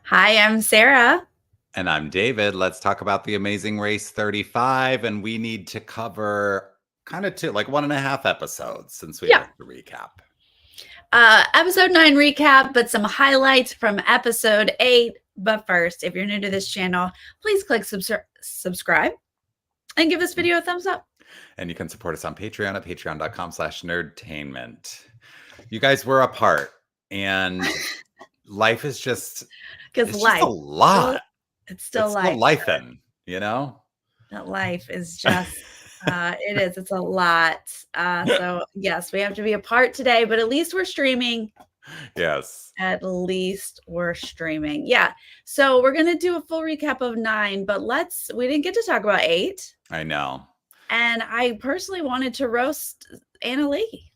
Hi, I'm Sarah. And I'm David. Let's talk about the Amazing Race 35. And we need to cover kind of two, like 1.5 episodes since we Yeah. have to recap. Episode 9 recap, but some highlights from episode 8. But first, if you're new to this channel, please click subscribe and give this video a thumbs up. And you can support us on Patreon at patreon.com/nerdtainment. You guys were apart, and life is just, Because it's just a life, lot. it's still It's still life. lifing, you know? That life is just, it's a lot. So yes, we have to be apart today, but at least we're streaming. Yes. At least we're streaming. Yeah. So we're going to do a full recap of 9, but we didn't get to talk about 8. I know. And I personally wanted to roast Annalie.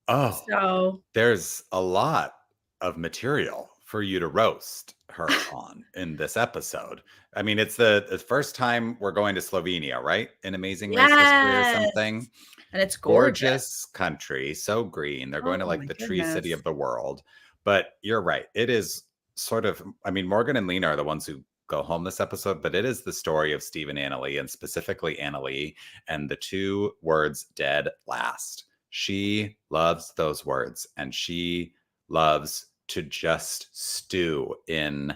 Oh, So there's a lot of material for you to roast her on in this episode. I mean, it's the first time we're going to Slovenia, right? In Amazing Race history or something. And it's gorgeous country, so green. They're going to like the tree city of the world. But you're right. It is sort of, I mean, Morgan and Lena are the ones who go home this episode, but it is the story of Steve and Annalie, and specifically Annalie, and the two words dead last. She loves those words, and she loves to just stew in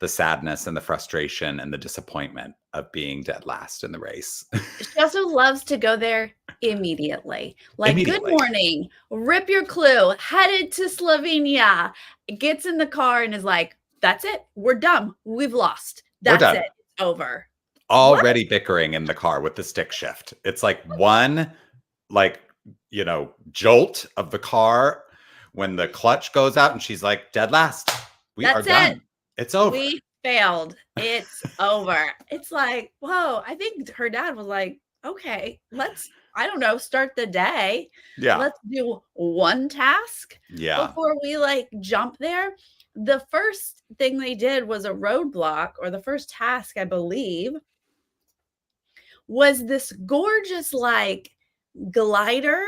the sadness and the frustration and the disappointment of being dead last in the race. She also loves to go there immediately. Like, Immediately. Good morning, rip your clue, headed to Slovenia, gets in the car and is like, that's it. We're done. We've lost. That's it. It's over. Already bickering in the car with the stick shift. It's like one, like, jolt of the car when the clutch goes out and she's like, dead last. We are done. It's over. We failed. It's over. It's like, whoa. I think her dad was like, okay, let's, I don't know, start the day. Yeah. Let's do one task before we like jump there. The first thing they did was a roadblock, or the first task, I believe, was this gorgeous like glider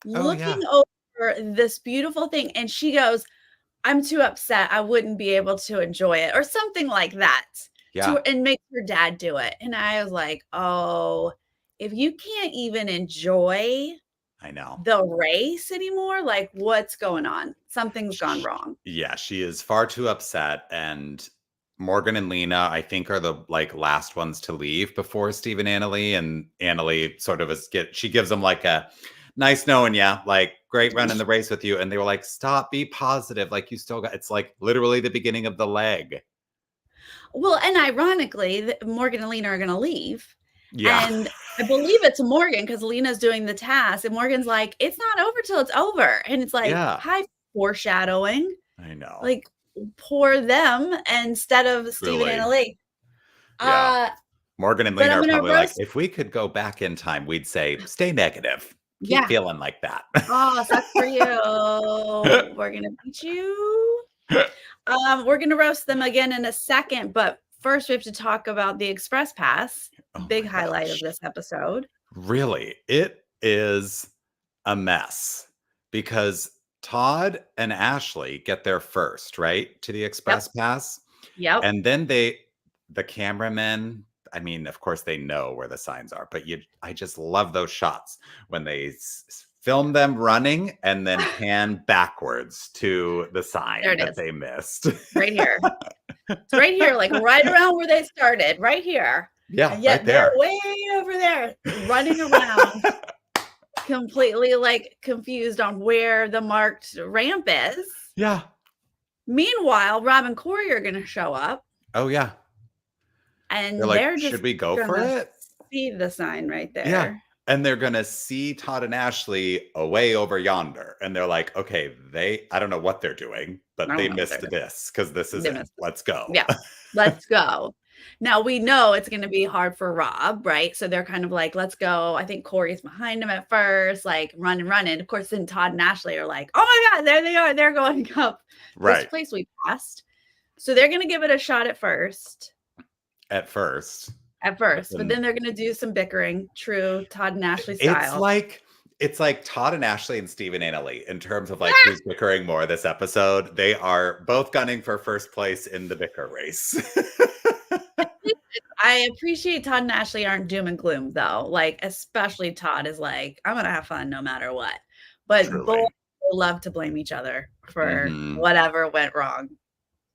looking over this beautiful thing. And she goes, I'm too upset. I wouldn't be able to enjoy it, or something like that. Yeah. And make your dad do it. And I was like, oh, if you can't even enjoy the race anymore, like, what's going on? Something's gone wrong. Yeah, she is far too upset. And Morgan and Lena, I think, are the like last ones to leave before Steve and Annalie. And Annalie sort of she gives them like a nice knowing you, like, great running the race with you. And they were like, stop, be positive. Like, you still got, it's like literally the beginning of the leg. Well, and ironically, Morgan and Lena are going to leave. Yeah. And I believe it's Morgan, because Lena's doing the task. And Morgan's like, it's not over till it's over. And it's like, hi, foreshadowing. I know. Like, pour them instead of Steve and Annalie. Yeah. Morgan and Lena are probably like, if we could go back in time, we'd say, stay negative. Keep feeling like that. Oh, sucks for you. We're going to beat you. We're going to roast them again in a second. But first, we have to talk about the Express Pass. Big highlight of this episode. Really? It is a mess, because Todd and Ashley get there first, right? To the Express Pass. Yep. And then the cameramen, I mean, of course they know where the signs are, but I just love those shots when they film them running and then pan backwards to the sign that they missed. Right here. It's right here, like right around where they started, right here. Yeah, and yet right there. They're way over there, running around, completely like confused on where the marked ramp is. Yeah. Meanwhile, Rob and Corey are going to show up. Oh, yeah. And they're just, should we go for it? See the sign right there. Yeah. And they're going to see Todd and Ashley away over yonder. And they're like, okay, I don't know what they're doing, but they missed this, because this is it. Let's go. Yeah, let's go. Now, we know it's going to be hard for Rob, right? So they're kind of like, let's go. I think Corey's behind him at first, like running. Of course, then Todd and Ashley are like, oh my God, there they are. They're going up this place we passed. So they're going to give it a shot at first. But then they're going to do some bickering, true Todd and Ashley style. It's like Todd and Ashley and Steve and Annalee in terms of like who's bickering more this episode. They are both gunning for first place in the bicker race. I appreciate Todd and Ashley aren't doom and gloom though. Like, especially Todd is like, I'm gonna have fun no matter what. But both Truly. love to blame each other for Mhm. whatever went wrong.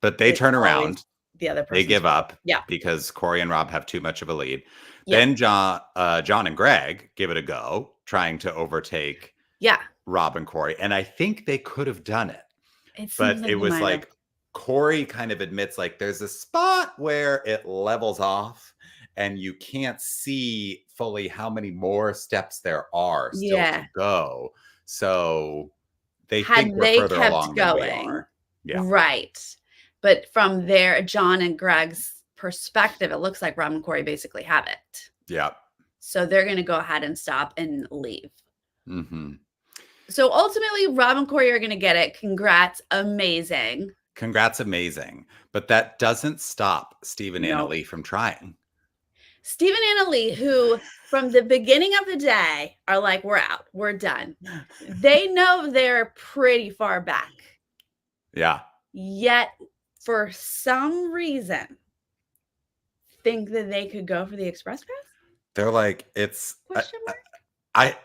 But they It's turn always around. the other They person's give fault. up Yeah. because Corey and Rob have too much of a lead. Yeah. Then John and Greg give it a go, trying to overtake Yeah. Rob and Corey. And I think they could have done it. It seems But like it they was might have. like Corey kind of admits like there's a spot where it levels off and you can't see fully how many more steps there are still to Yeah. go. So they think Had we're they further kept along than we going. are. Yeah. Right. But from their John and Greg's perspective, it looks like Rob and Corey basically have it. Yeah. So they're going to go ahead and stop and leave. Mm-hmm. So ultimately, Rob and Corey are going to get it. Congrats. Amazing. Congrats, amazing. But that doesn't stop Steve and No. Annalee from trying. Steve and Annalee, who from the beginning of the day are like, we're out. We're done. They know they're pretty far back. Yeah. Yet, for some reason, think that they could go for the express pass? They're like, it's Question mark? I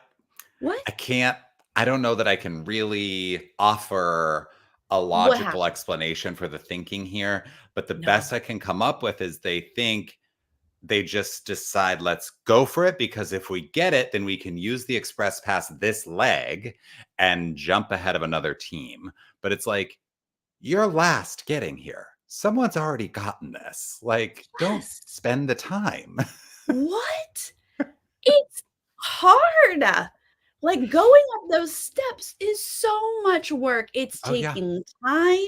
can't, I don't know that I can really offer a logical explanation for the thinking here, but the best I can come up with is they think they just decide, let's go for it, because if we get it, then we can use the express pass this leg and jump ahead of another team. But it's like, you're last getting here. Someone's already gotten this. Like, don't spend the time. What? It's hard. Like, going up those steps is so much work. It's taking time.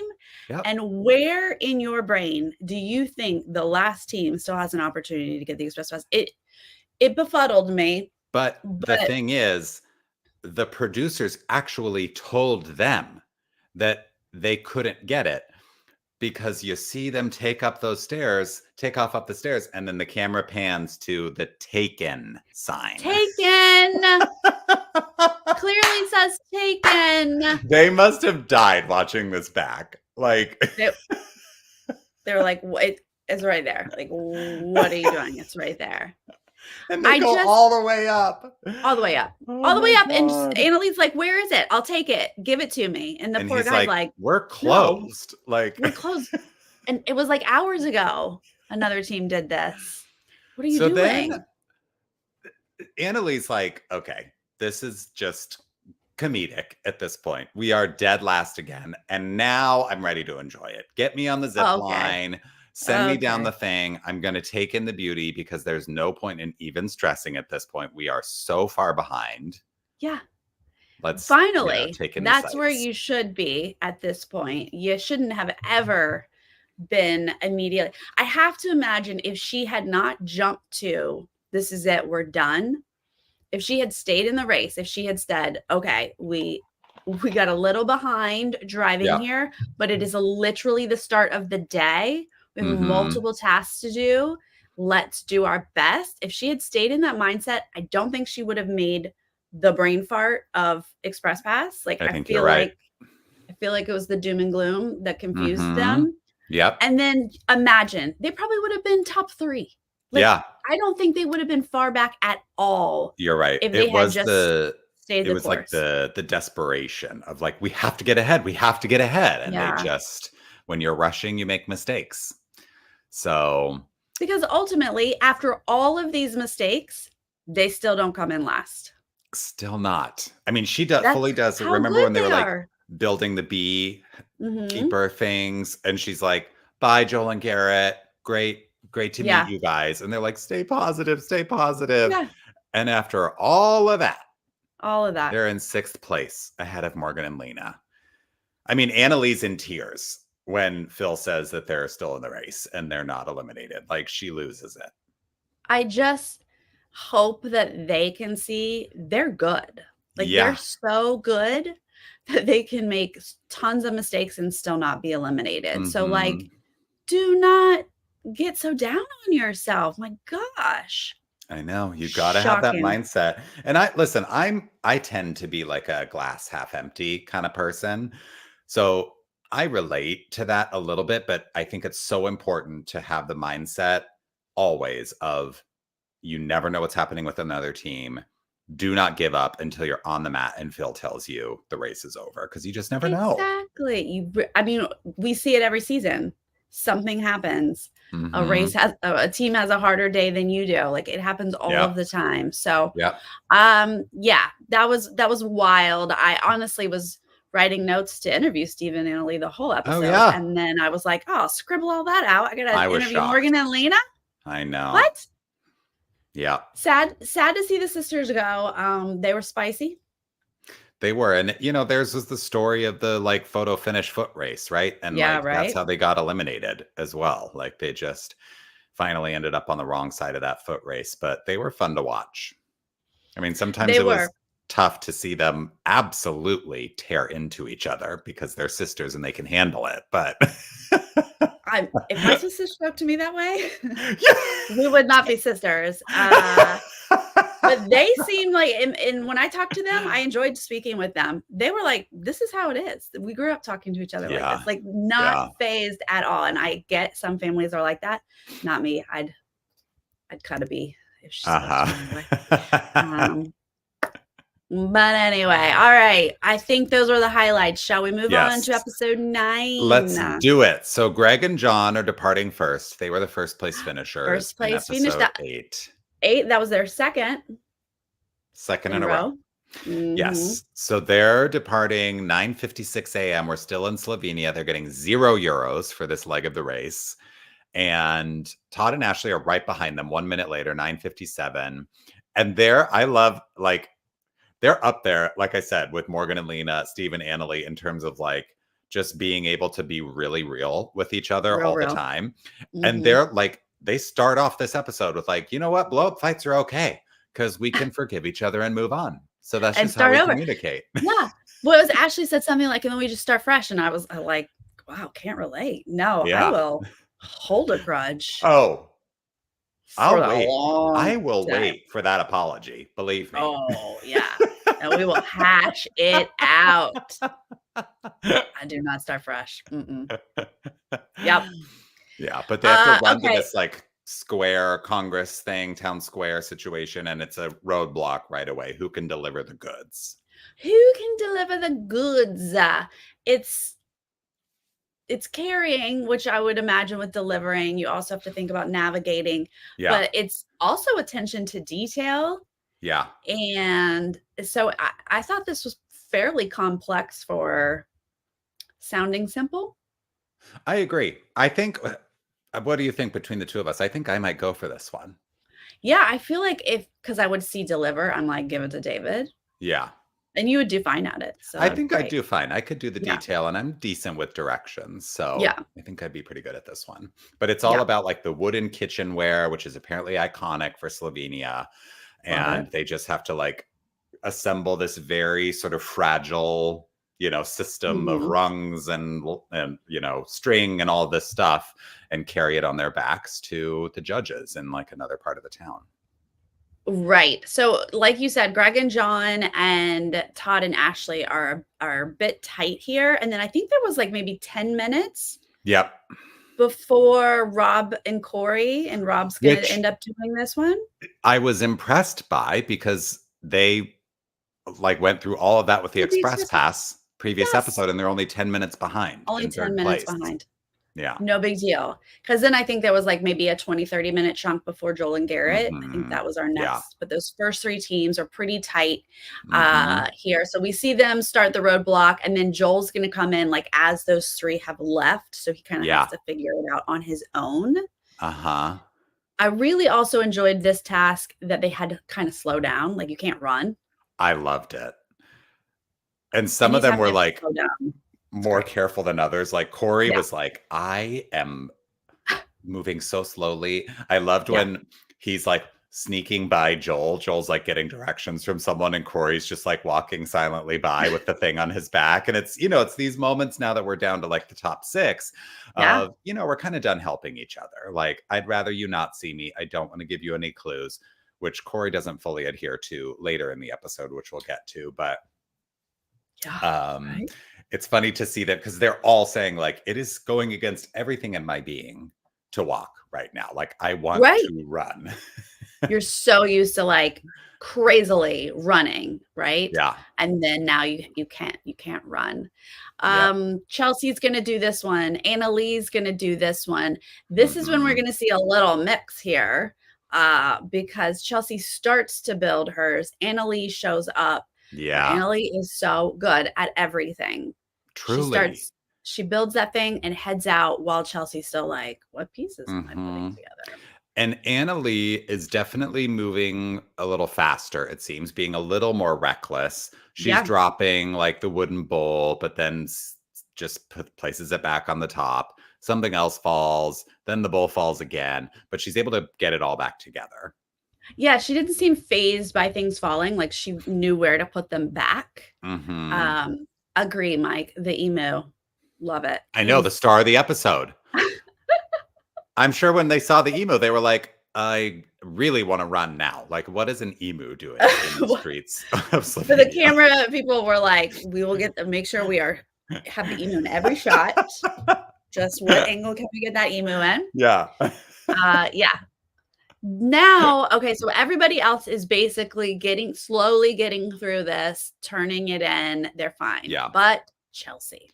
Yep. And where in your brain do you think the last team still has an opportunity to get the express pass? It befuddled me. But the thing is, the producers actually told them that they couldn't get it, because you see them take off up the stairs, and then the camera pans to the taken sign. Taken. Clearly says taken. They must have died watching this back. Like, they were like, it's right there. Like, what are you doing? It's right there. And they go all the way up. All the way up. All the way up. And Annalee's like, where is it? I'll take it. Give it to me. And the poor guy's like, we're closed. No, like, we're closed. And it was like hours ago another team did this. What are you doing? Then Annalee's like, okay, this is just comedic at this point. We are dead last again. And now I'm ready to enjoy it. Get me on the zip line. Send me down the thing. I'm going to take in the beauty, because there's no point in even stressing at this point. We are so far behind. Yeah. Let's finally, take in that's where you should be at this point. You shouldn't have ever been immediately. I have to imagine if she had not jumped to, this is it, we're done. If she had stayed in the race, if she had said, okay, we got a little behind driving here, but it is literally the start of the day. We have multiple tasks to do. Let's do our best. If she had stayed in that mindset, I don't think she would have made the brain fart of Express Pass. Like, I feel like it was the doom and gloom that confused them. Yep. And then imagine, they probably would have been top 3. Like, I don't think they would have been far back at all. You're right. If they had just stayed the course. Like the desperation of like, we have to get ahead. We have to get ahead. And they just, when you're rushing, you make mistakes. So. Because ultimately, after all of these mistakes, they still don't come in last. Still not. I mean, she fully does. Remember when they were like building the bee keeper things, and she's like, bye, Joel and Garrett. Great to meet you guys. And they're like, stay positive. Yeah. And after all of that, they're in 6th place ahead of Morgan and Lena. I mean, Annalee's in tears when Phil says that they're still in the race and they're not eliminated. Like, she loses it. I just hope that they can see they're good. Like, they're so good that they can make tons of mistakes and still not be eliminated. So, like, do not get so down on yourself. My gosh. I know. You gotta have that Shocking. mindset. And I tend to be like a glass half empty kind of person. So I relate to that a little bit, but I think it's so important to have the mindset always of you never know what's happening with another team. Do not give up until you're on the mat and Phil tells you the race is over because you just never know. Exactly. I mean, we see it every season. Something happens. Hmm. A team has a harder day than you do. Like it happens all of Yep. the time. So, Yep. yeah, that was wild. I honestly was writing notes to interview Stephen and Annalie the whole Oh episode, yeah. and then I was like, "Oh, scribble all that out. I gotta I was interview Morgan shocked. and Lena." I know. What? Yeah. Sad to see the sisters go. They were spicy. They were. And theirs was the story of the like photo finish foot race, right? And Yeah, like that's right. how they got eliminated as well. Like they just finally ended up on the wrong side of that foot race, but they were fun to watch. I mean, sometimes They it was were. tough to see them absolutely tear into each other because they're sisters and they can handle it. But If my sister spoke to me that way, we yeah. would not be sisters. But they seem like, and when I talked to them, I enjoyed speaking with them. They were like, "This is how it is. We grew up talking to each other like Yeah. this, like not Yeah. phased at all." And I get some families are like that. Not me. I'd kind of be if she spoke to me anyway. Uh-huh. Um, but anyway, all right. I think those were the highlights. Shall we move on to Yes. episode Let's 9? do it. So Greg and John are departing first. They were the first place finishers First in place finish. episode That 8. 8. That was their second Second in in a a row. row. Hmm. Yes. So they're departing 9:56 a.m. We're still in Slovenia. They're getting €0 for this leg of the race. And Todd and Ashley are right behind them 1 minute later, 9:57. And I love like they're up there, like I said, with Morgan and Lena, Steve and Annalie in terms of like just being able to be really real with each other Real, all the real. time. And Hmm. they're like, they start off this episode with like, you know what, blow up fights are okay because we can forgive each other and move on. So that's And just how start we over. communicate. Yeah. Well, it was Ashley said something like, and then we just start fresh. And I was like, wow, can't relate. No, I Yeah. will hold a grudge Oh, for I'll a wait. long I will time. wait for that apology. Believe me. Oh, yeah. And we will hash it out. I do not start fresh. Mm-mm. Yep. Yeah, but they have to run to Okay. this like square Congress thing, town square situation, and it's a roadblock right away. Who can deliver the goods? Who can deliver the goods? It's it's carrying, which I would imagine with delivering, you also have to think about navigating, Yeah, but it's also attention to detail. yeah, And so I thought this was fairly complex for sounding simple. I agree. I think. What do you think between the two of us? I think I might go for this one. Yeah, I feel like because I would see deliver, I'm like, give it to David. Yeah, And you would do fine at it. I So think I'd great. do fine. I could do the Yeah. detail, and I'm decent with directions, so Yeah. I think I'd be pretty good at this one. But it's all Yeah. about like the wooden kitchenware, which is apparently iconic for Slovenia, Love and it. they just have to like assemble this very sort of fragile, system of Mhm. rungs and string and all this stuff and carry it on their backs to the judges in like another part of the town. Right. So, like you said, Greg and John and Todd and Ashley are a bit tight here. And then I think there was like maybe 10 minutes Yep. before Rob and Corey, and Rob's gonna Which end up doing this one. I was impressed by because they like went through all of that with the The Express details. Pass previous Yes. episode and they're only 10 minutes behind Only in 10 third minutes place. behind. Yeah. No big deal. Because then I think there was like maybe a 20, 30-minute chunk before Joel and Garrett. I think Mhm. that was our Yeah. next. But those first 3 teams are pretty tight Mhm. here. So we see them start the roadblock, and then Joel's going to come in like as those 3 have left. So he kind of has Yeah. to figure it out on his own. Uh-huh. I really also enjoyed this task that they had to kind of slow down. Like you can't run. I loved it. And some of them Anytime were you have to like slow down, it's more great. careful than others. Like Corey Yeah. was like, I am moving so slowly. I loved Yeah. when he's like sneaking by Joel. Joel's like getting directions from someone, and Corey's just like walking silently by with the thing on his back. And it's these moments now that we're down to like the top 6 Yeah. of, we're kind of done helping each other. Like, I'd rather you not see me. I don't want to give you any clues. which Corey doesn't fully adhere to later in the episode, which we'll get to. But Right? it's funny to see that because they're all saying like it is going against everything in my being to walk right now. Like I want Right. to run. You're so used to like crazily running, right? Yeah. And then now you can't run. Yep. Chelsea's gonna do this one. Annalee's gonna do this one. This is when we're gonna see a little mix here. Because Chelsea starts to build hers. Annalee shows up. And Yeah. Annalee is so good at everything. Truly. She builds that thing and heads out while Chelsea's still like, what pieces am I putting Mhm. together? And Annalee is definitely moving a little faster, it seems, being a little more reckless. She's Yeah. dropping like the wooden bowl, but then just places it back on the top. Something else falls, then the bowl falls again, but she's able to get it all back together. Yeah, she didn't seem phased by things falling, like she knew where to put them back. Mm-hmm. Agree, Mike. The emu. Love it. I know, the star of the episode. I'm sure when they saw the emu, they were like, I really want to run now. Like, what is an emu doing in the streets of Slovenia? For the camera, people were like, we will make sure we have the emu in every shot. Just what angle can we get that emu in? Yeah. Yeah. Now, okay, so everybody else is basically slowly getting through this, turning it in. They're fine. Yeah. But Chelsea.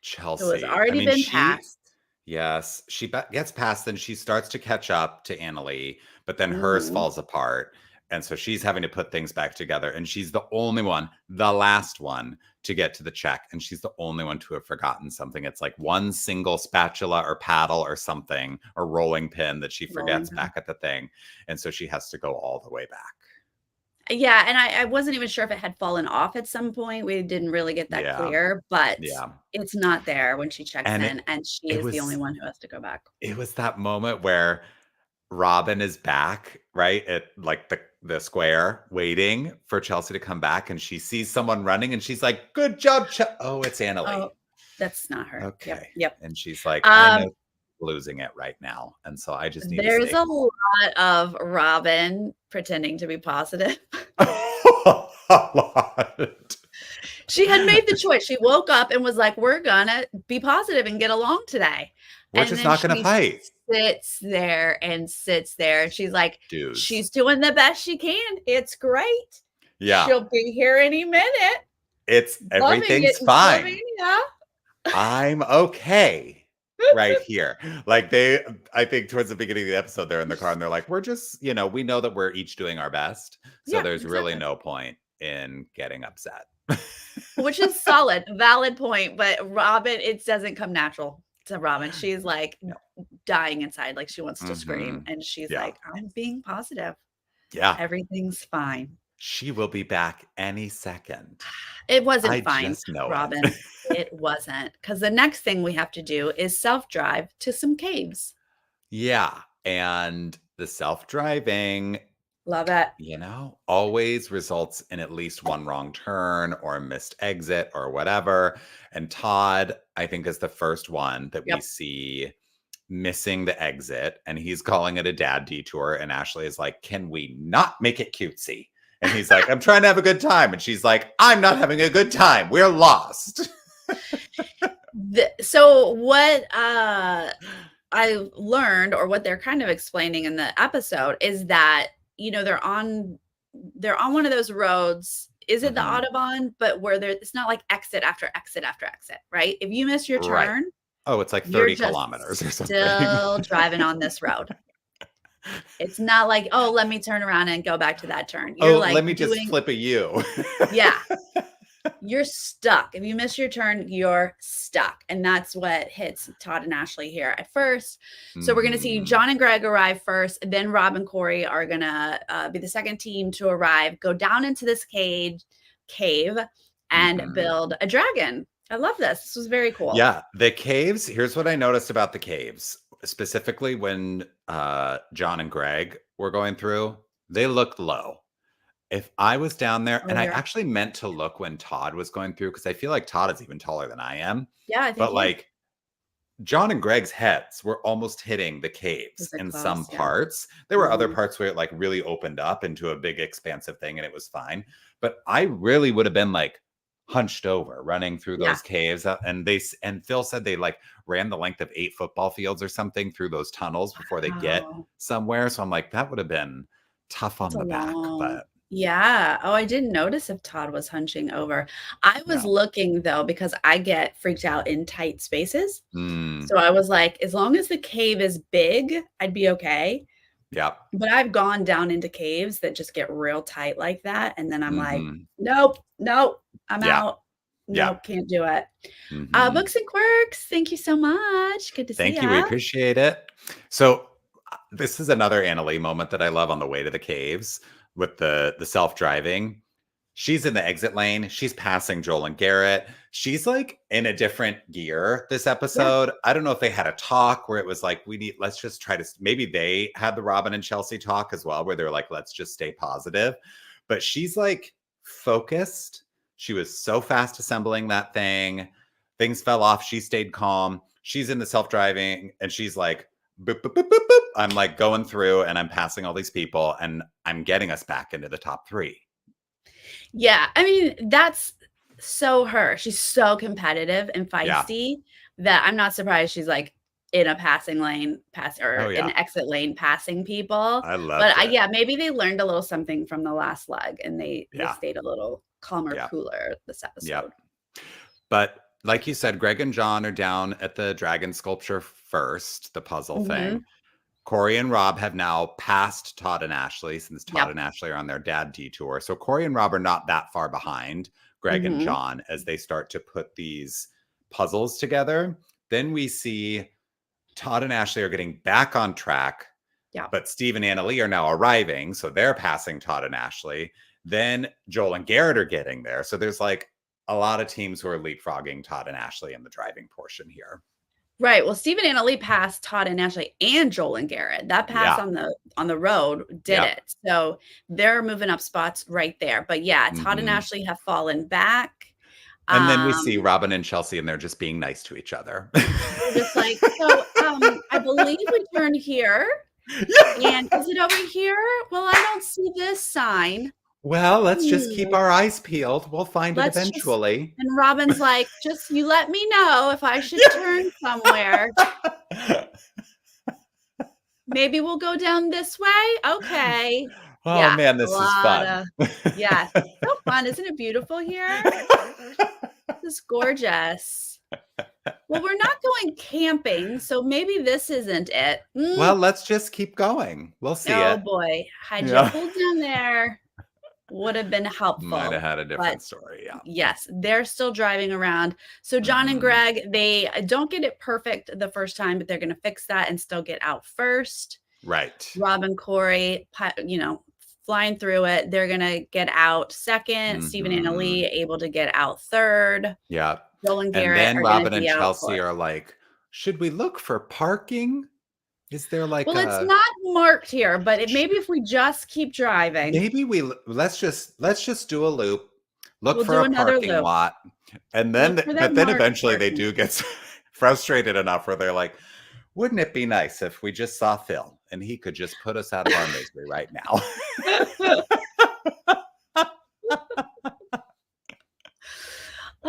Chelsea. Who has already been passed. Yes. She gets past, then she starts to catch up to Annalee, but then hers falls apart. And so she's having to put things back together. And she's the only one, the last one to get to the check. And she's the only one to have forgotten something. It's like one single spatula or paddle or something, or rolling pin that she forgets back at the thing. And so she has to go all the way back. Yeah. And I wasn't even sure if it had fallen off at some point. We didn't really get that clear, but it's not there when she checks in. And she is the only one who has to go back. It was that moment where Robin is back, right, at like the square waiting for Chelsea to come back, and she sees someone running and she's like, good job, oh, it's Annalee. Oh, that's not her. Okay. Yep. And she's like, I'm losing it right now. And so I just need there's a lot of Robin pretending to be positive. A lot. She had made the choice. She woke up and was like, we're gonna be positive and get along today. We're just not gonna fight. Sits there. And she's like, she's doing the best she can. It's great. Yeah. She'll be here any minute. Everything's fine. I'm okay right here. Like I think towards the beginning of the episode, they're in the car and they're like, we're just, we know that we're each doing our best. So there's really no point in getting upset. Which is solid, valid point. But Robin, it doesn't come natural to Robin. She's like dying inside, like she wants to scream. And she's like, I'm being positive. Yeah. Everything's fine. She will be back any second. It wasn't fine, just know Robin. It wasn't. Because the next thing we have to do is self-drive to some caves. Yeah. And the self-driving, love it, always results in at least one wrong turn or a missed exit or whatever. And Todd, I think, is the first one that we see missing the exit, and he's calling it a dad detour. And Ashley is like, can we not make it cutesy? And he's like, I'm trying to have a good time. And she's like, I'm not having a good time. We're lost. So what I learned, or what they're kind of explaining in the episode, is that, they're on one of those roads. Is it the Autobahn? But where it's not like exit after exit after exit, right? If you miss your turn. Oh, it's like 30 kilometers or something. Still driving on this road. It's not like, oh, let me turn around and go back to that turn. You're like, let me just flip a U. Yeah. You're stuck. If you miss your turn, you're stuck. And that's what hits Todd and Ashley here at first. So we're going to see John and Greg arrive first. Then Rob and Corey are going to be the second team to arrive, go down into this cave and build a dragon. I love this. This was very cool. Yeah. The caves. Here's what I noticed about the caves, specifically when John and Greg were going through. They looked low. If I was down there, and I actually meant to look when Todd was going through, because I feel like Todd is even taller than I am. Yeah, I think but like John and Greg's heads were almost hitting the Was caves it in some close? Yeah. parts. There were other Mhm. parts where it like really opened up into a big expansive thing and it was fine. But I really would have been like hunched over running through Yeah. those caves. And Phil said they like ran the length of 8 football fields or something through those tunnels before they get Wow. somewhere. So I'm like, that would have been tough That's on a the back. long. But Yeah. Oh, I didn't notice if Todd was hunching over. I was yeah. looking though because I get freaked out in tight spaces. Mm, So I was like, as long as the cave is big, I'd be okay. yeah. But I've gone down into caves that just get real tight like that, and then I'm like, Hmm. "Nope, nope, I'm Yeah. out. Yeah. Nope, can't do it." Hmm. Books and Quirks, thank you so much. Good to see Thank you. We ya. appreciate it. So this is another Annalie moment that I love on the way to the caves with the self-driving. She's in the exit lane. She's passing Joel and Garrett. She's like in a different gear this Yeah, episode. I don't know if they had a talk where it was like, let's just try to, maybe they had the Robin and Chelsea talk as well, where they're like, let's just stay positive. But she's like focused. She was so fast assembling that thing. Things fell off. She stayed calm. She's in the self driving and she's like, boop, boop, boop, boop, boop. I'm like going through and I'm passing all these people and I'm getting us back into the top 3. yeah, I mean, that's so her. She's so competitive and Yeah. feisty that I'm not surprised she's, like, in a passing lane Oh, or an yeah. exit lane passing people, I but loved it. yeah, maybe they learned a little something from the last leg, and they Yeah. stayed a little calmer, Yeah. cooler this Yeah. episode. But like you said, Greg and John are down at the dragon sculpture first, the puzzle thing. Mhm. Corey and Rob have now passed Todd and Ashley since Todd Yep. and Ashley are on their dad detour. So Corey and Rob are not that far behind Greg and Mhm. John as they start to put these puzzles together. Then we see Todd and Ashley are getting back on track, Yep. but Steve and Annalie are now arriving. So they're passing Todd and Ashley. Then Joel and Garrett are getting there. So there's like a lot of teams who are leapfrogging Todd and Ashley in the driving portion here. Right, well, Steve and Annalie passed Todd and Ashley and Joel and Garrett. That pass Yeah. on the road did Yep. it. So, they're moving up spots right there. But yeah, Todd and Hmm. Ashley have fallen back. And then we see Um, Robin and Chelsea, and they're just being nice to each other. they're just like, "So, I believe we turn here, Yeah. and is it over here? Well, I don't see this sign. Well, let's just keep Hmm, our eyes peeled. We'll find it let's just." eventually. And Robin's like, "Just you let me know if I should turn somewhere. Yeah. Maybe we'll go down this way? Okay." Oh Yeah, man, a this is lot fun. of yes. So fun, isn't it beautiful here? This is gorgeous. Well, we're not going camping, so maybe this isn't it. Well, let's just keep going. We'll see Oh it. boy, had you Yeah. pulled down there, would have been Might have helpful, had a but different story. Yeah. yes, they're still driving around. So John and Mhm. Greg, they don't get it perfect the first time, but they're gonna fix that and still get out first. Right. Rob and Corey, flying through it. They're gonna get out second. Steve and Mhm. Annalie able to get out third. Yeah. Joel and And Garrett then are gonna Robin and be out Chelsea fourth. are like, "Should we look for parking? Is there like Well, it's a not marked here, but sh maybe if we just keep driving, maybe let's just do a loop, look we'll for do a another parking loop. lot." And Look then for that but then marked eventually they parking. do get frustrated enough where they're like, "Wouldn't it be nice if we just saw Phil and he could just put us out of our misery right now?"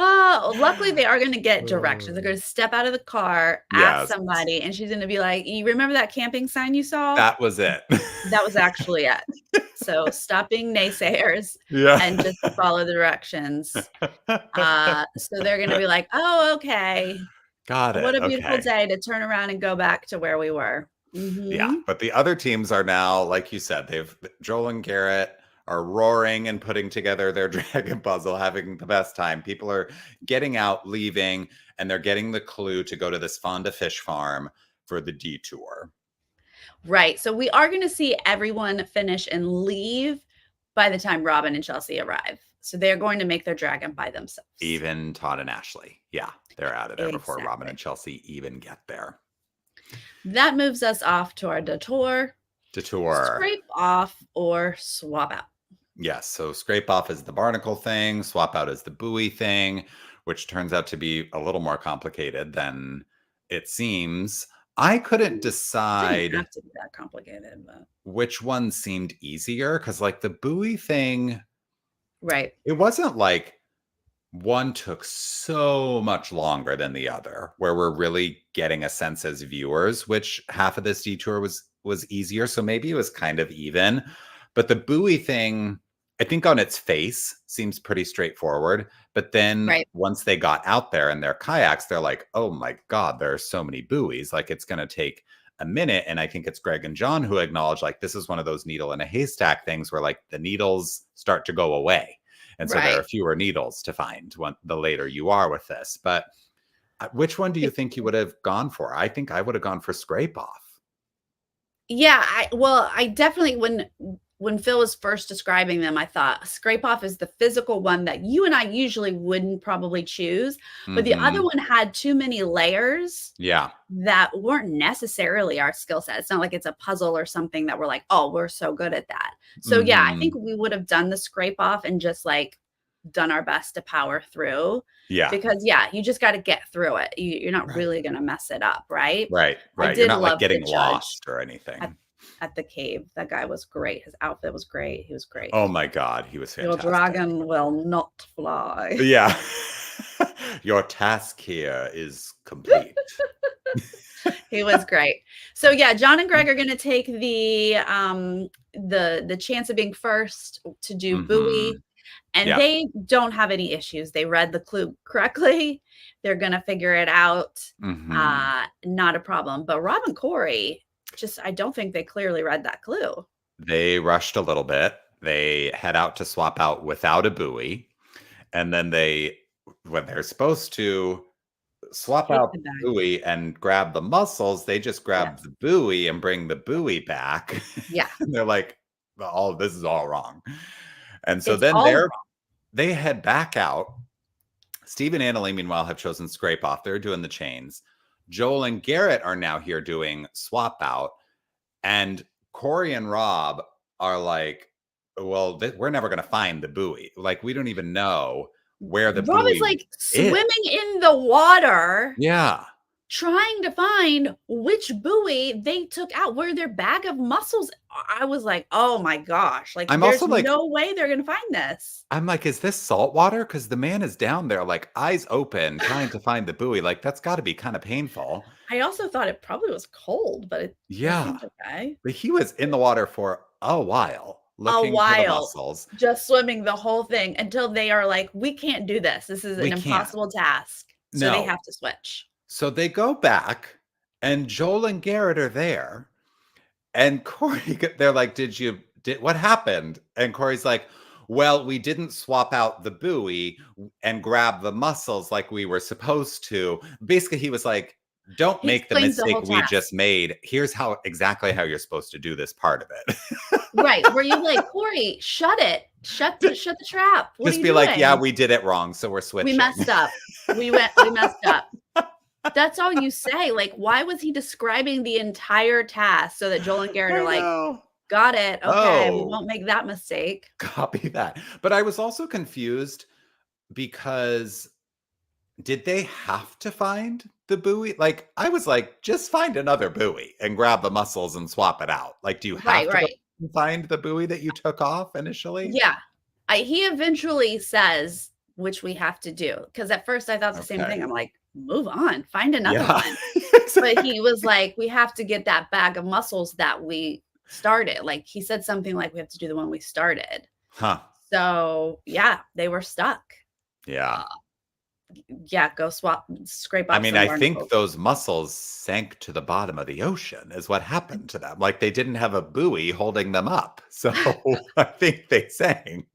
Oh, luckily they are gonna get directions. They're gonna step out of the car, ask Yes. somebody, and she's gonna be like, "You remember that camping sign you saw? That was it. That was actually it. So stop being naysayers Yeah. and just follow the directions." So they're gonna be like, "Oh, okay. Got What it, a beautiful okay. day to turn around and go back to where we were." Yeah, Mhm. but the other teams are now, like you said, Joel and Garrett are roaring and putting together their dragon puzzle, having the best time. People are getting out, leaving, and they're getting the clue to go to this Fonda fish farm for the detour. Right, so we are gonna see everyone finish and leave by the time Robin and Chelsea arrive. So they're going to make their dragon by themselves. Even Todd and Ashley. Yeah, they're out of there before Robin and Exactly. Chelsea even get there. That moves us off to our detour, Detour. scrape off or swap out. Yes. So scrape off is the barnacle thing, swap out is the buoy thing, which turns out to be a little more complicated than it seems. I couldn't Didn't decide have to be that complicated, but which one seemed easier because, like, the buoy thing, right. it wasn't like one took so much longer than the other, where we're really getting a sense as viewers which half of this detour was easier. So maybe it was kind of even. But the buoy thing, I think on its face seems pretty straightforward. But then Right. once they got out there in their kayaks, they're like, oh my God, there are so many buoys. Like it's going to take a minute. And I think it's Greg and John who acknowledge like this is one of those needle in a haystack things where like the needles start to go away. And so there are Right. fewer needles to find when the later you are with this. But which one do you think you would have gone for? I think I would have gone for scrape off. Yeah, I definitely when Phil was first describing them, I thought scrape off is the physical one that you and I usually wouldn't probably choose, but the other Mm-hmm. one had too many layers Yeah. that weren't necessarily our skill set. It's not like it's a puzzle or something that we're like, "Oh, we're so good at that." So yeah, I think Mm-hmm. we would have done the scrape off and just like done our best to power through Yeah. because yeah, you just got to get through it. You're not Right. really going to mess it up, right? Right. I Right. You're did not like love the getting judge lost or at, anything. at the cave. That guy was great. His outfit was great. He was great. Oh my God. He was Your fantastic. dragon will not fly. Yeah. Your task here is complete. He was great. So yeah, John and Greg are going to take the chance of being first to do Mm-hmm. buoy, and Yeah. they don't have any issues. They read the clue correctly. They're going to figure it out. Mm-hmm. Not a problem. But Rob and Corey, just I don't think they clearly read that clue. They rushed a little bit. They head out to swap out without a buoy. And then when they're supposed to swap Take out the the bag. buoy and grab the mussels, they just grab Yes. the buoy and bring the buoy back. Yeah. And they're like, all this is all wrong. And so It's then all wrong. they head back out. Steve and Annalie, meanwhile, have chosen scrape off. They're doing the chains. Joel and Garrett are now here doing swap out. And Corey and Rob are like, well, we're never going to find the buoy. Like, we don't even know where the Rob is buoy like is. swimming in the water, Yeah. trying to find which buoy they took out, where their bag of mussels. I was like, oh my gosh, like I'm there's also like, no way they're gonna find this. I'm like, is this salt water? Because the man is down there, like eyes open, trying to find the buoy. Like, that's got to be kind of painful. I also thought it probably was cold, but it Yeah. seemed okay. But he was in the water for a while A looking for the while, mussels. just swimming the whole thing until they are like, we can't do this. This is We an can't. impossible task. So they No. have to switch. So they go back, and Joel and Garrett are there. And Corey, they're like, what happened? And Corey's like, well, we didn't swap out the buoy and grab the mussels like we were supposed to. Basically, he was like, don't He make the explains the mistake whole we task. just made. Here's exactly how you're supposed to do this part of it. Right. Where you're like, Corey, shut it. Shut the trap. What are Just you be like, yeah, doing? we did it wrong, so we're switching. We messed up. We messed up. That's all you say. Like, why was he describing the entire task so that Joel and Garrett I are like, know. got it. Okay, we Oh, won't make that mistake. copy that. But I was also confused because did they have to find the buoy? Like, I was like, just find another buoy and grab the mussels and swap it out. Like, do you have Right, to go right. and find the buoy that you took off initially? Yeah. He eventually says, which we have to do. Because at first I thought the same Okay. thing. I'm like, move on, find another Yeah. one. But he was like, we have to get that bag of mussels that we started. Like he said something like we have to do the one we started. Huh. So yeah, they were stuck. Yeah. Yeah, go scrape off. I mean, some I barnacles. think those mussels sank to the bottom of the ocean is what happened to them. Like they didn't have a buoy holding them up. So I think they sank.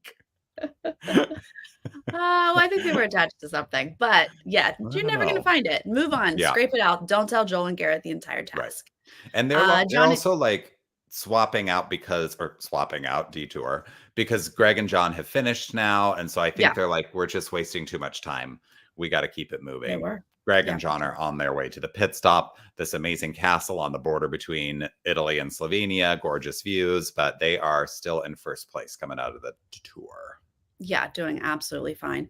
Oh, I think they were attached to something. But yeah, I you're don't never going to know. find it. Move on, Yeah. scrape it out. Don't tell Joel and Garrett the entire Right. task. And they're John, also like swapping out detour because Greg and John have finished now. And so I think yeah, they're like, we're just wasting too much time. We got to keep it they moving. were. Greg Yeah. and John are on their way to the pit stop, this amazing castle on the border between Italy and Slovenia, gorgeous views, but they are still in first place coming out of the tour. Yeah, doing absolutely fine.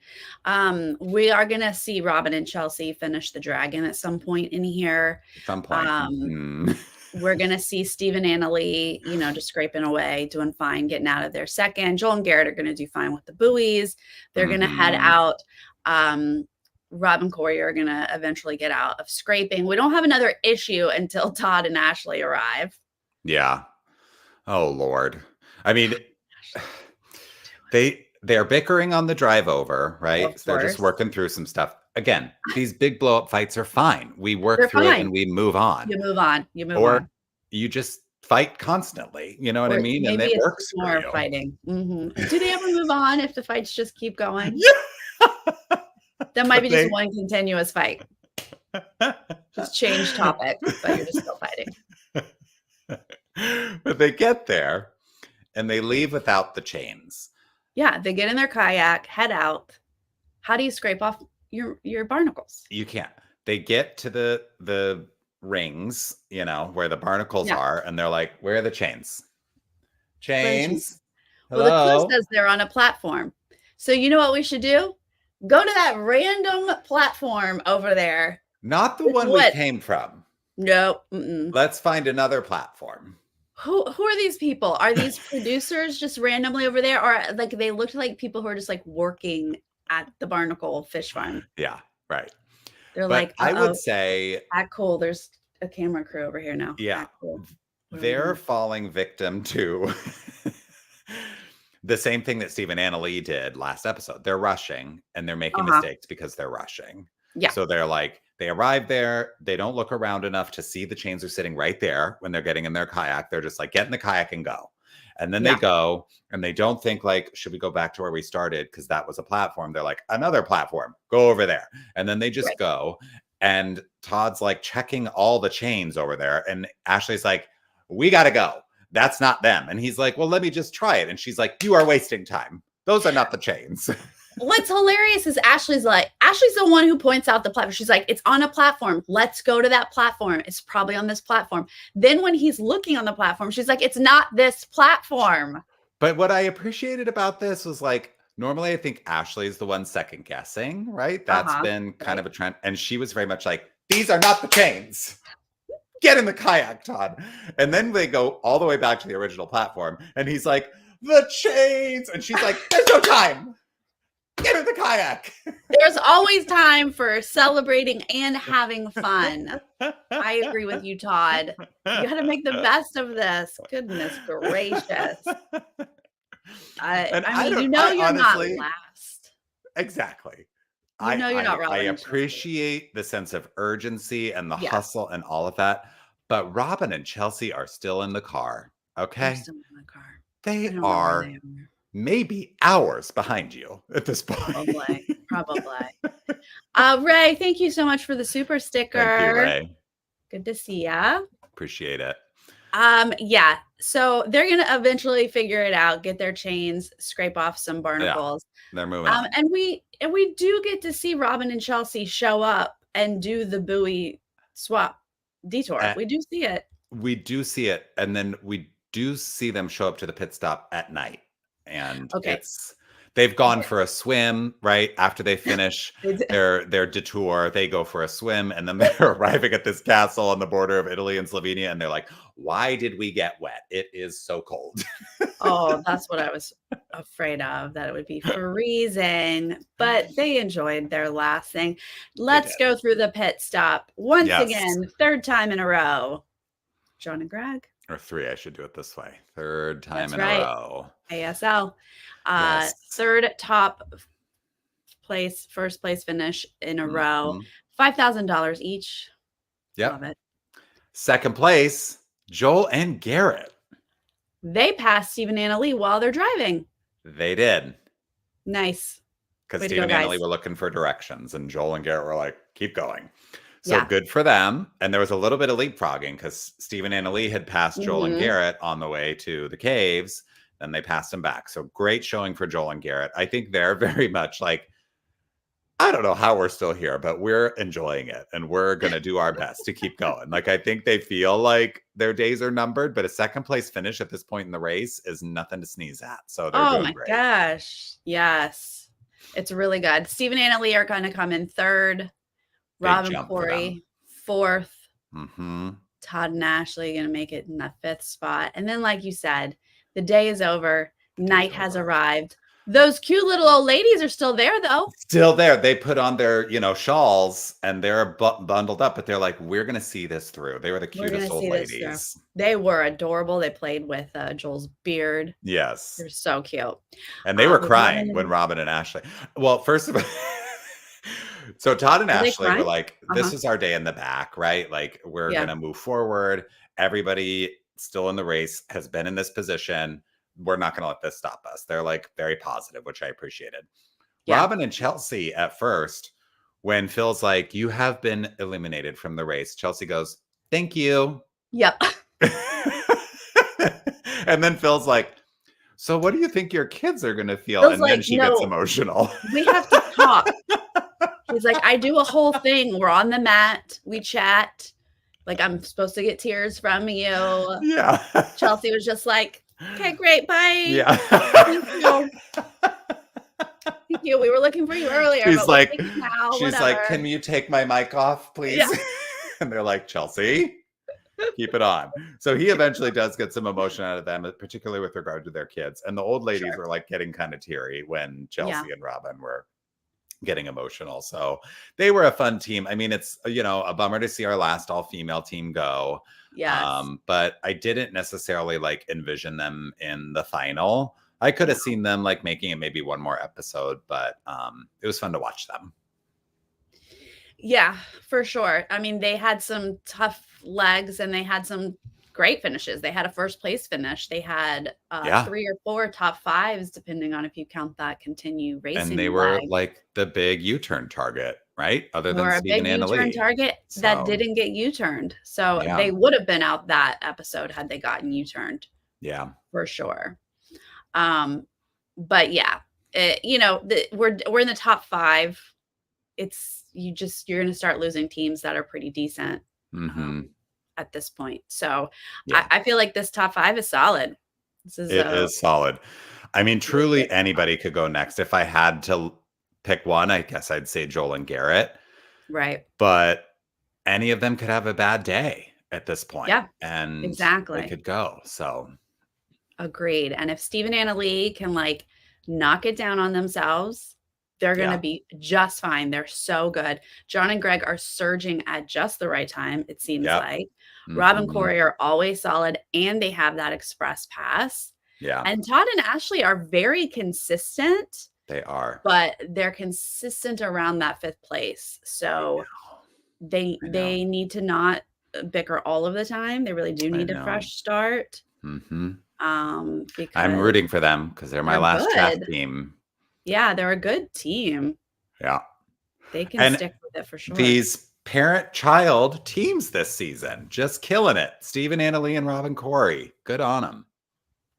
We are gonna see Robin and Chelsea finish the dragon at some point in here. At some point. Um, we're gonna see Steve and Annalie, just scraping away, doing fine, getting out of their second. Joel and Garrett are gonna do fine with the buoys. They're gonna head out. Rob and Corey are gonna eventually get out of scraping. We don't have another issue until Todd and Ashley arrive. Yeah. Oh Lord. I mean, they're bickering on the drive over, right? So they're just working through some stuff. Again, these big blow up fights are fine. We work through it and we move on. You move on. Or you just fight constantly. You know what I mean? Maybe and it works more for you. fighting. Do they ever move on if the fights just keep going? Yeah. That might be just one continuous fight. Just change topic, but you're just still fighting. But they get there and they leave without the chains. Yeah, they get in their kayak, head out. How do you scrape off your barnacles? You can't. They get to the rings, where the barnacles are, and they're like, "Where are the chains? Chains? Hello?" Well, the clue says they're on a platform. So you know what we should do? Go to that random platform over there. Not the one we came from. No. Let's find another platform. Who are these people? Are these producers just randomly over there? Or like they looked like people who are just like working at the Barnacle Fish Farm? Yeah, right. They're like, I would say, cool. There's a camera crew over here now. Yeah. Cool. They're falling victim to the same thing that Steve and Annalie did last episode. They're rushing and they're making mistakes because they're rushing. Yeah. So they're like, they arrive there. They don't look around enough to see the chains are sitting right there when they're getting in their kayak. They're just like, get in the kayak and go. And then they go and they don't think like, should we go back to where we started? Because that was a platform. They're like, another platform, go over there. And then they just go. And Todd's like checking all the chains over there. And Ashley's like, we got to go. That's not them. And he's like, well, let me just try it. And she's like, you are wasting time. Those are not the chains. What's hilarious is Ashley's the one who points out the platform. She's like, it's on a platform. Let's go to that platform. It's probably on this platform. Then when he's looking on the platform, she's like, it's not this platform. But what I appreciated about this was like, normally I think Ashley is the one second guessing, right? That's been kind of a trend. And she was very much like, these are not the chains. Get in the kayak, Todd. And then they go all the way back to the original platform. And he's like, the chains. And she's like, there's no time. Get in the kayak. There's always time for celebrating and having fun. I agree with you, Todd. You got to make the best of this. Goodness gracious. I mean, you're honestly, not last. Exactly. You're not Robin. I appreciate the sense of urgency and the hustle and all of that. But Robin and Chelsea are still in the car. Okay. They're still in the car. They are maybe hours behind you at this point. Probably. Ray, thank you so much for the super sticker. Thank you, Ray. Good to see ya. Appreciate it. Yeah. So they're gonna eventually figure it out, get their chains, scrape off some barnacles. Yeah, they're moving on. And we do get to see Robin and Chelsea show up and do the buoy swap detour. We do see it. We do see it, and then we do see them show up to the pit stop at night. And they've gone for a swim, right? After they finish their detour, they go for a swim, and then they're arriving at this castle on the border of Italy and Slovenia, and they're like, why did we get wet? It is so cold. Oh, that's what I was afraid of, that it would be freezing. But they enjoyed their last thing. Let's go through the pit stop. Once again, third time in a row. John and Greg. Or 3, I should do it this way. Third time in a row. ASL. Third top place, first place finish in a row. $5,000 each. Yep. Love it. Second place, Joel and Garrett. They passed Steve and Annalie while they're driving. They did. Nice. Because Steve and Annalie were looking for directions, and Joel and Garrett were like, keep going. So good for them. And there was a little bit of leapfrogging because Steve and Annalie had passed Joel and Garrett on the way to the caves. Then they passed them back. So great showing for Joel and Garrett. I think they're very much like I don't know how we're still here, but we're enjoying it and we're going to do our best to keep going. Like, I think they feel like their days are numbered, but a second place finish at this point in the race is nothing to sneeze at. So they're Oh doing my great. gosh. Yes. It's really good. Steve and Anna Lee are going to come in third. Big Rob and jump for them. Corey, fourth. Mm-hmm. Todd and Ashley going to make it in that fifth spot. And then, like you said, the day is over. Night has arrived. Those cute little old ladies are still there, though. Still there. They put on their, shawls and they're bundled up, but they're like, we're going to see this through. They were the cutest old ladies. They were adorable. They played with Joel's beard. Yes. They're so cute. And they were crying when Robin and Ashley. Well, first of all, so Todd and Ashley were like, this is our day in the back, right? Like, we're going to move forward. Everybody still in the race has been in this position. We're not going to let this stop us. They're like very positive, which I appreciated. Yeah. Robin and Chelsea at first, when Phil's like, you have been eliminated from the race, Chelsea goes, thank you. Yep. And then Phil's like, so what do you think your kids are going to feel? Phil's and then she gets emotional. We have to talk. He's like, I do a whole thing. We're on the mat. We chat. Like, I'm supposed to get tears from you. Yeah. Chelsea was just like, okay, great. Bye. Yeah. Thank you. Thank you. We were looking for you earlier. She's like, whatever. Can you take my mic off, please? Yeah. And they're like, Chelsea, keep it on. So he eventually does get some emotion out of them, particularly with regard to their kids. And the old ladies were like getting kind of teary when Chelsea and Robin were getting emotional. So they were a fun team. I mean, it's, a bummer to see our last all-female team go. Yes. But I didn't necessarily like envision them in the final. I could have seen them like making it maybe one more episode, but it was fun to watch them. Yeah, for sure. I mean, they had some tough legs and they had some great finishes. They had a first place finish. They had 3 or 4 top 5s, depending on if you count that continue racing. And they were like the big U-turn target, right? Other than Steve and Anna Lee. U-turn target that didn't get U-turned. So they would have been out that episode had they gotten U-turned. Yeah, for sure. But yeah, we're in the top 5. You're going to start losing teams that are pretty decent. Mm-hmm. At this point. So I feel like this top 5 is solid. It is solid. I mean, truly anybody could go next. If I had to pick one, I guess I'd say Joel and Garrett. Right. But any of them could have a bad day at this point. Yeah, and exactly. They could go. So agreed. And if Steve and Anna Lee can like knock it down on themselves, they're going to be just fine. They're so good. John and Greg are surging at just the right time, it seems like. Mm-hmm. Rob and Corey are always solid, and they have that express pass. Yeah. And Todd and Ashley are very consistent. They are. But they're consistent around that 5th place. So they need to not bicker all of the time. They really do need a fresh start. Mm-hmm. Because I'm rooting for them because they're my last draft team. Yeah, they're a good team. Yeah. They can stick with it for sure. These parent-child teams this season, just killing it. Steve and Anna Lee and Rob and Corey. Good on them.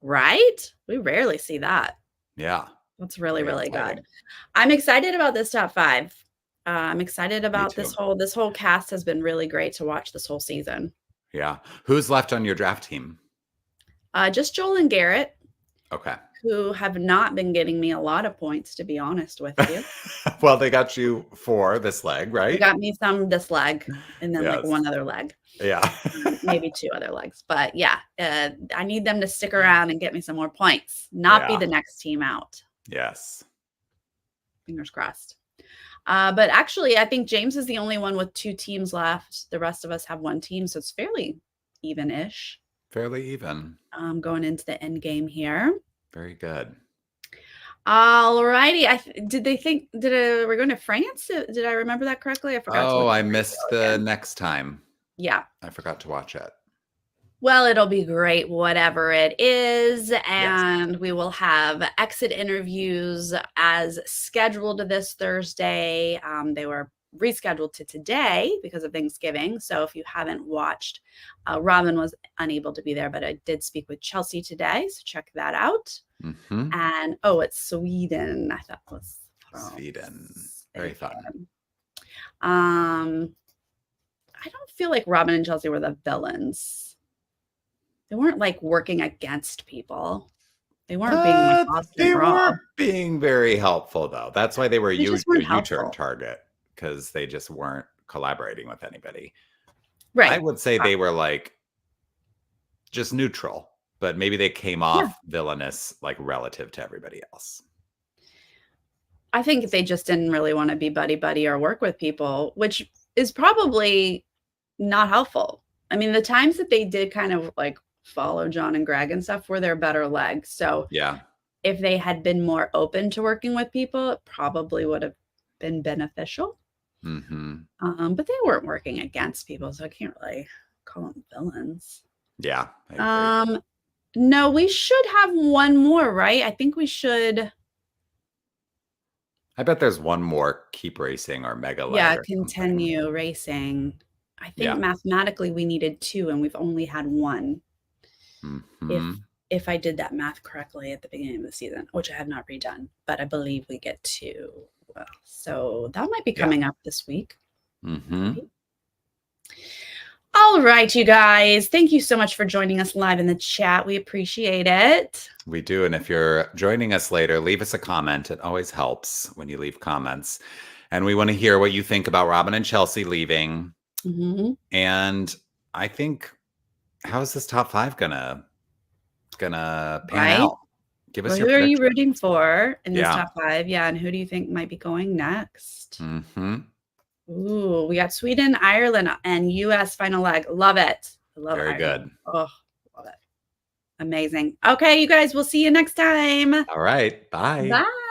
Right? We rarely see that. Yeah. That's really, really good. I'm excited about this top 5. I'm excited about this whole cast has been really great to watch this whole season. Yeah. Who's left on your draft team? Just Joel and Garrett. Okay. Who have not been getting me a lot of points, to be honest with you. Well, they got you 4 this leg, right? They got me some this leg and then like one other leg. Yeah. Maybe 2 other legs. But yeah, I need them to stick around and get me some more points, not be the next team out. Yes. Fingers crossed. But actually, I think James is the only one with 2 teams left. The rest of us have 1 team, so it's fairly even-ish. Fairly even. Going into the end game here. Very good. All righty. We're going to France? Did I remember that correctly? I forgot. Oh, I missed the next time. Yeah. I forgot to watch it. Well, it'll be great, whatever it is. And we will have exit interviews as scheduled this Thursday. They were rescheduled to today because of Thanksgiving. So if you haven't watched, Robin was unable to be there, but I did speak with Chelsea today. So check that out. Mm-hmm. And it's Sweden. I thought it was Sweden. Very fun. I don't feel like Robin and Chelsea were the villains. They weren't like working against people. They weren't being like Austin They Raw. were being very helpful, though. That's why they were a U-turn target, because they just weren't collaborating with anybody. Right. I would say they were like just neutral, but maybe they came off villainous like relative to everybody else. I think they just didn't really want to be buddy-buddy or work with people, which is probably not helpful. I mean, the times that they did kind of like follow John and Greg and stuff were their better legs. So yeah, if they had been more open to working with people, it probably would have been beneficial. But they weren't working against people, so I can't really call them villains. Yeah. No, we should have one more, right? I think we should. I bet there's one more keep racing or mega leg. Yeah, continue racing. I think mathematically we needed 2 and we've only had 1. If I did that math correctly at the beginning of the season, which I have not redone, but I believe we get 2. So that might be coming up this week. All right, you guys. Thank you so much for joining us live in the chat. We appreciate it. We do. And if you're joining us later, leave us a comment. It always helps when you leave comments. And we want to hear what you think about Robin and Chelsea leaving. And I think, how is this top 5 gonna pan out? Give us your who are you rooting for in this top 5? Yeah, and who do you think might be going next? Ooh, we got Sweden, Ireland, and US final leg. Love it. I love it. Very good. Oh, love it. Amazing. Okay, you guys, we'll see you next time. All right. Bye. Bye.